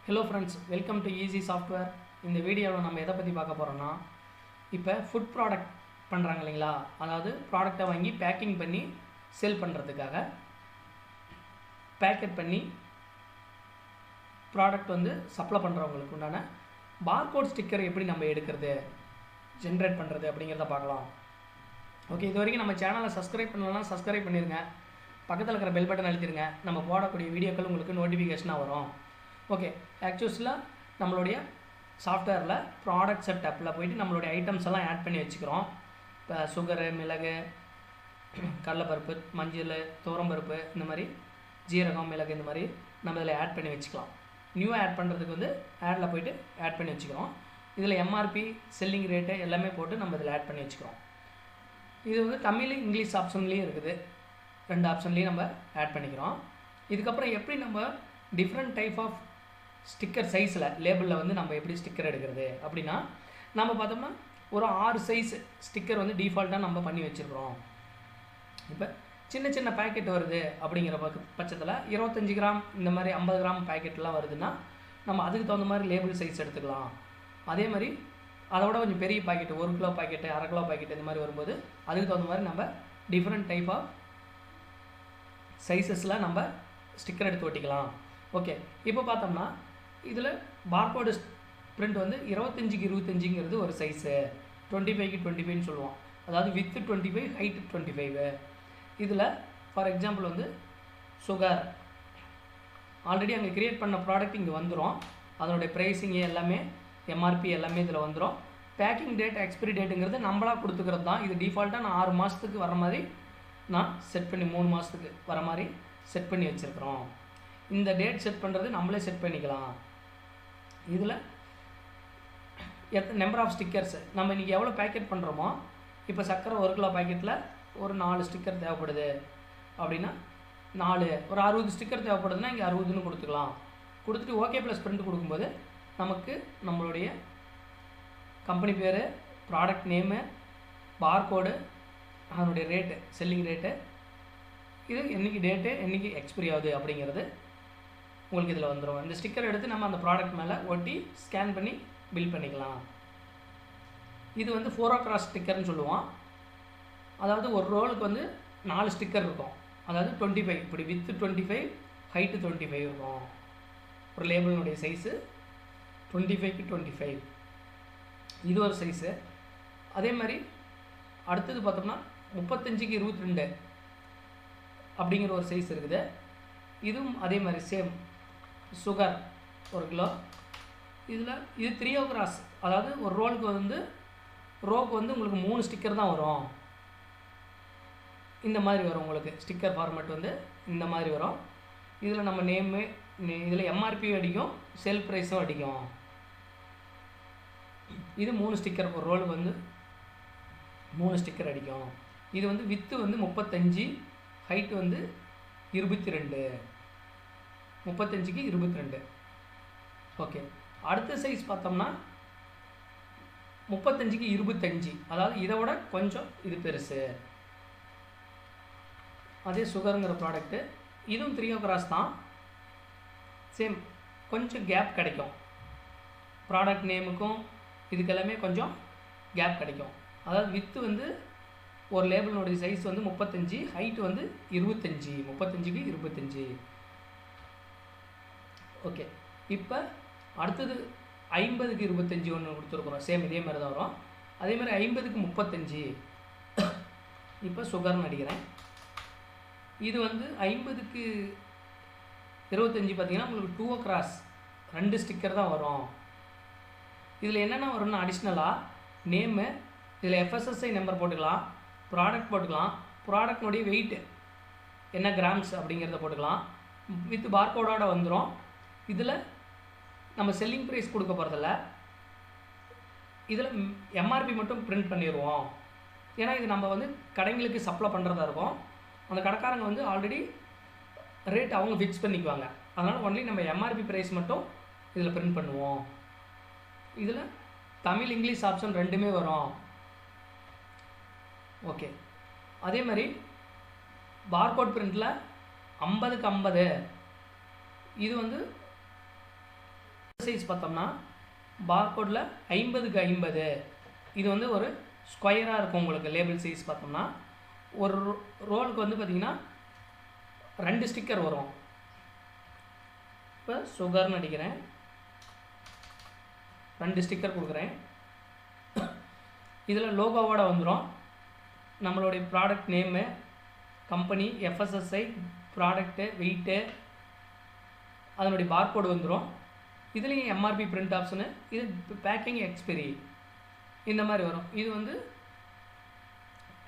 Hello friends, welcome to Easy Software. இந்த வீடியோவில் நம்ம எதை பற்றி பார்க்க போகிறோம்னா, இப்போ ஃபுட் ப்ராடக்ட் பண்ணுறாங்க இல்லைங்களா, அதாவது ப்ராடக்டை வாங்கி பேக்கிங் பண்ணி சேல் பண்ணுறதுக்காக பேக்கெட் பண்ணி ப்ராடக்ட் வந்து சப்ளை பண்ணுறவங்களுக்கு உண்டான பார்கோட் ஸ்டிக்கர் எப்படி நம்ம எடுக்கிறது, ஜென்ரேட் பண்ணுறது அப்படிங்கிறத பார்க்கலாம். ஓகே, இது வரைக்கும் நம்ம சேனலை சப்ஸ்கிரைப் பண்ணலாம், சப்ஸ்கிரைப் பண்ணிடுங்க. பக்கத்தில் இருக்கிற பெல் பட்டன் அழுத்திடுங்க. நம்ம போடக்கூடிய வீடியோக்கள் உங்களுக்கு நோட்டிஃபிகேஷனாக வரும். ஓகே, ஆக்சுவலாக நம்மளுடைய சாஃப்ட்வேரில் ப்ராடக்ட் செட்டப்பில் போய்ட்டு நம்மளுடைய ஐட்டம்ஸ் எல்லாம் ஆட் பண்ணி வச்சுக்கிறோம். இப்போ சுகரு, மிளகு, கடலைப்பருப்பு, மஞ்சள், துவரம்பருப்பு, இந்த மாதிரி ஜீரகம், மிளகு, இந்த மாதிரி நம்ம இதில் ஆட் பண்ணி வச்சுக்கலாம். நியூவாக ஆட் பண்ணுறதுக்கு வந்து ஆடில் போய்ட்டு ஆட் பண்ணி வச்சுக்கிறோம். இதில் எம்ஆர்பி, செல்லிங் ரேட்டு எல்லாமே போட்டு நம்ம இதில் ஆட் பண்ணி வச்சுக்கிறோம். இது வந்து தமிழ், இங்கிலீஷ் ஆப்ஷன்லேயும் இருக்குது. ரெண்டு ஆப்ஷன்லேயும் நம்ம ஆட் பண்ணிக்கிறோம். இதுக்கப்புறம் எப்படி நம்ம டிஃப்ரெண்ட் டைப் ஆஃப் ஸ்டிக்கர் சைஸில் லேபிளில் வந்து நம்ம எப்படி ஸ்டிக்கர் எடுக்கிறது அப்படின்னா, நம்ம பார்த்தோம்னா ஒரு 6 சைஸ் ஸ்டிக்கர் வந்து டிஃபால்ட்டாக நம்ம பண்ணி வச்சுருக்கிறோம். இப்போ சின்ன சின்ன பேக்கெட் வருது அப்படிங்கிற பட்சத்தில் 25 கிராம் இந்த மாதிரி 50 கிராம் பேக்கெட்லாம் வருதுன்னா நம்ம அதுக்கு தகுந்த மாதிரி லேபிள் சைஸ் எடுத்துக்கலாம். அதே மாதிரி அதோட கொஞ்சம் பெரிய packet, 1 kilo packet, 1/2 kilo packet இந்த மாதிரி வரும்போது அதுக்கு தகுந்த மாதிரி நம்ம டிஃப்ரெண்ட் டைப் ஆஃப் சைஸஸில் நம்ம ஸ்டிக்கர் எடுத்து ஒட்டிக்கலாம். ஓகே, இப்போ பார்த்தோம்னா இதில் பார்கோடு பிரிண்ட் வந்து 25க்கு 25ங்கிறது ஒரு சைஸு, 25க்கு 25ன்னு சொல்லுவோம். அதாவது வித்து 25, ஹைட்டு 25. இதில் ஃபார் எக்ஸாம்பிள் வந்து சுகர் ஆல்ரெடி அங்கே க்ரியேட் பண்ண ப்ராடக்ட் இங்கே வந்துடும். அதனுடைய ப்ரைஸிங்கு எல்லாமே, எம்ஆர்பி எல்லாமே இதில் வந்துடும். பேக்கிங் டேட், எக்ஸ்பிரி டேட்டுங்கிறது நம்மளாக கொடுத்துக்கிறது தான். இது டிஃபால்ட்டாக நான் 6 மாதத்துக்கு வர மாதிரி நான் செட் பண்ணி 3 மாதத்துக்கு வர மாதிரி செட் பண்ணி வச்சுருக்கிறோம். இந்த டேட் செட் பண்ணுறது நம்மளே செட் பண்ணிக்கலாம். இதில் நம்பர் ஆஃப் ஸ்டிக்கர்ஸ் நம்ம இன்றைக்கி எவ்வளோ பேக்கெட் பண்ணுறோமோ, இப்போ சக்கரை 1 கிலோ பேக்கெட்டில் ஒரு 4 ஸ்டிக்கர் தேவைப்படுது அப்படின்னா 4, ஒரு 60 ஸ்டிக்கர் தேவைப்படுதுன்னா இங்கே 60ன்னு கொடுத்துக்கலாம். கொடுத்துட்டு ஓகே ப்ளஸ் பிரிண்ட் கொடுக்கும்போது நமக்கு நம்மளுடைய கம்பெனி பேர், ப்ராடக்ட் நேமு, பார்கோடு, அதனுடைய ரேட்டு, செல்லிங் ரேட்டு, இது என்றைக்கு டேட்டு, என்றைக்கு எக்ஸ்பிரி ஆகுது அப்படிங்கிறது உங்களுக்கு இதில் வந்துடும். இந்த ஸ்டிக்கர் எடுத்து நம்ம அந்த ப்ராடக்ட் மேலே ஒட்டி ஸ்கேன் பண்ணி பில் பண்ணிக்கலாம். இது வந்து 4 cross ஸ்டிக்கர்னு சொல்லுவோம். அதாவது ஒரு ரோலுக்கு வந்து 4 ஸ்டிக்கர் இருக்கும். அதாவது 25, இப்படி வித்து 25, ஹைட்டு 25 இருக்கும். ஒரு லேபிளுடைய சைஸு 25க்கு 25, இது ஒரு சைஸு. அதே மாதிரி அடுத்தது பார்த்தோம்னா 35க்கு 22 அப்படிங்கிற ஒரு சைஸ் இருக்குது. இதுவும் அதே மாதிரி சேம், சுகர் 1 கிலோ. இதில் இது 3 cross, அதாவது ஒரு ரோலுக்கு வந்து உங்களுக்கு 3 ஸ்டிக்கர் தான் வரும். இந்த மாதிரி வரும் உங்களுக்கு ஸ்டிக்கர் ஃபார்மேட் வந்து இந்த மாதிரி வரும். இதில் நம்ம நேமு, இதில் எம்ஆர்பியும் அடிக்கும், செல் ப்ரைஸும் அடிக்கும். இது 3 ஸ்டிக்கர், ஒரு ரோலுக்கு வந்து 3 ஸ்டிக்கர் அடிக்கும். இது வந்து வித்து வந்து 35, ஹைட்டு வந்து 22, 35க்கு 22. ஓகே, அடுத்த சைஸ் பார்த்தோம்னா 35க்கு 25, அதாவது இதை விட கொஞ்சம் இது பெருசு. அதே சுகருங்கிற ப்ராடக்ட்டு, இதுவும் 3 cross தான். சேம், கொஞ்சம் கேப் கிடைக்கும். ப்ராடக்ட் நேமுக்கும் இதுக்கெல்லாமே கொஞ்சம் கேப் கிடைக்கும். அதாவது வித்து வந்து ஒரு லேபிளினுடைய சைஸ் வந்து 35, ஹைட்டு வந்து 25, 35க்கு 25. ஓகே, இப்போ அடுத்தது 50க்கு 25 ஒன்று கொடுத்துருக்குறோம். சேம் இதே மாதிரி தான் வரும். அதே மாதிரி 50க்கு 35. இப்போ சுகர்னு அடிக்கிறேன். இது வந்து 50க்கு 25 பார்த்தீங்கன்னா உங்களுக்கு 2 cross 2 ஸ்டிக்கர் தான் வரும். இதில் என்னென்ன வரும்னா அடிஷ்னலாக நேமு, இதில் எஃப்எஸ்எஸ்ஐ நம்பர் போட்டுக்கலாம், ப்ராடக்ட் போட்டுக்கலாம், ப்ராடக்ட்னுடைய வெயிட்டு என்ன கிராம்ஸ் அப்படிங்கிறத போட்டுக்கலாம். வித் பார்கோடோட வந்துடும். இதில் நம்ம செல்லிங் ப்ரைஸ் கொடுக்க போகிறதில்ல, இதில் எம்ஆர்பி மட்டும் பிரிண்ட் பண்ணிடுவோம். ஏன்னா இது நம்ம வந்து கடைங்களுக்கு சப்ளை பண்ணுறதா இருக்கும். அந்த கடைக்காரங்க வந்து ஆல்ரெடி ரேட் அவங்க ஃபிக்ஸ் பண்ணிக்குவாங்க. அதனால் ஒன்லி நம்ம எம்ஆர்பி ப்ரைஸ் மட்டும் இதில் பிரிண்ட் பண்ணுவோம். இதில் தமிழ், இங்கிலீஷ் ஆப்ஷன் ரெண்டுமே வரும். ஓகே, அதே மாதிரி பார்கோட் பிரிண்டில் 50க்கு 50, இது வந்து சைஸ் பார்த்தோம்னா பார்கோடில் 50க்கு 50. இது வந்து ஒரு ஸ்கொயராக இருக்கும் உங்களுக்கு லேபிள் சைஸ் பார்த்தோம்னா. ஒரு ரோலுக்கு வந்து பார்த்திங்கன்னா 2 ஸ்டிக்கர் வரும். இப்போ சுகர்னு அடிக்கிறேன், 2 ஸ்டிக்கர் கொடுக்குறேன். இதில் லோகோவோட வந்துடும் நம்மளுடைய product name, company, FSSI, product, weight, அதனுடைய பார்கோடு வந்துடும். இதுலேயும் MRP பிரிண்ட் ஆப்ஷனு, இது பேக்கிங் எக்ஸ்பெரி இந்த மாதிரி வரும். இது வந்து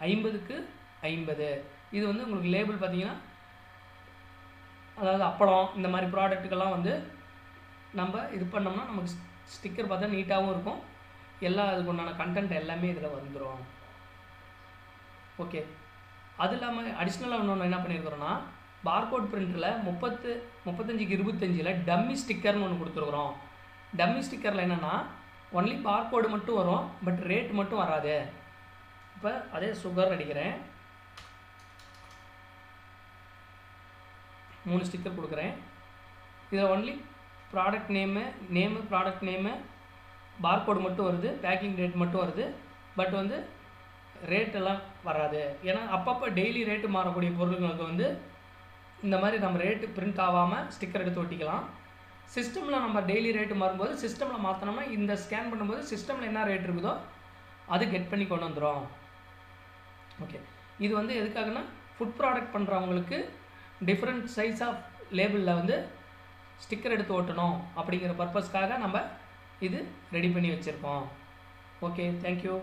50க்கு 50. இது வந்து உங்களுக்கு லேபிள் பார்த்தீங்கன்னா, அதாவது அப்பளம் இந்த மாதிரி ப்ராடக்ட்டுக்கெல்லாம் வந்து நம்ம இது பண்ணோம்னா நமக்கு ஸ்டிக்கர் பார்த்தா நீட்டாகவும் இருக்கும். எல்லா அதுக்கு உண்டான கண்டென்ட் எல்லாமே இதில் வந்துடும். ஓகே, அது இல்லாமல் அடிஷ்னலாக இன்னொன்று என்ன பண்ணியிருக்கிறோன்னா, பார்கோட் பிரிண்டரில் 35க்கு 25 டம்மி ஸ்டிக்கர்னு ஒன்று கொடுத்துருக்குறோம். டம்மி ஸ்டிக்கரில் என்னென்னா ஒன்லி பார்கோடு மட்டும் வரும், பட் ரேட் மட்டும் வராது. இப்போ அதே சுகர் அடிக்கிறேன், 3 ஸ்டிக்கர் கொடுக்குறேன். இதில் only product name product name, barcode மட்டும் வருது, பேக்கிங் ரேட் மட்டும் வருது, பட் வந்து ரேட்டெல்லாம் வராது. ஏன்னா அப்பப்போ டெய்லி ரேட்டு மாறக்கூடிய பொருளுங்களுக்கு வந்து இந்த மாதிரி நம்ம ரேட்டு பிரிண்ட் ஆகாமல் ஸ்டிக்கர் எடுத்து ஒட்டிக்கலாம். சிஸ்டமில் நம்ம டெய்லி ரேட்டு மாறும்போது சிஸ்டமில் மாற்றினோம்னா இந்த ஸ்கேன் பண்ணும்போது சிஸ்டமில் என்ன ரேட் இருக்குதோ அது கெட் பண்ணி கொண்டு வந்துடும். ஓகே, இது வந்து எதுக்காகனா ஃபுட் ப்ராடக்ட் பண்ணுறவங்களுக்கு டிஃப்ரெண்ட் சைஸ் ஆஃப் லேபிளில் வந்து ஸ்டிக்கர் எடுத்து ஓட்டணும் அப்படிங்கிற பர்பஸ்க்காக நம்ம இது ரெடி பண்ணி வச்சுருக்கோம். Okay, thank you.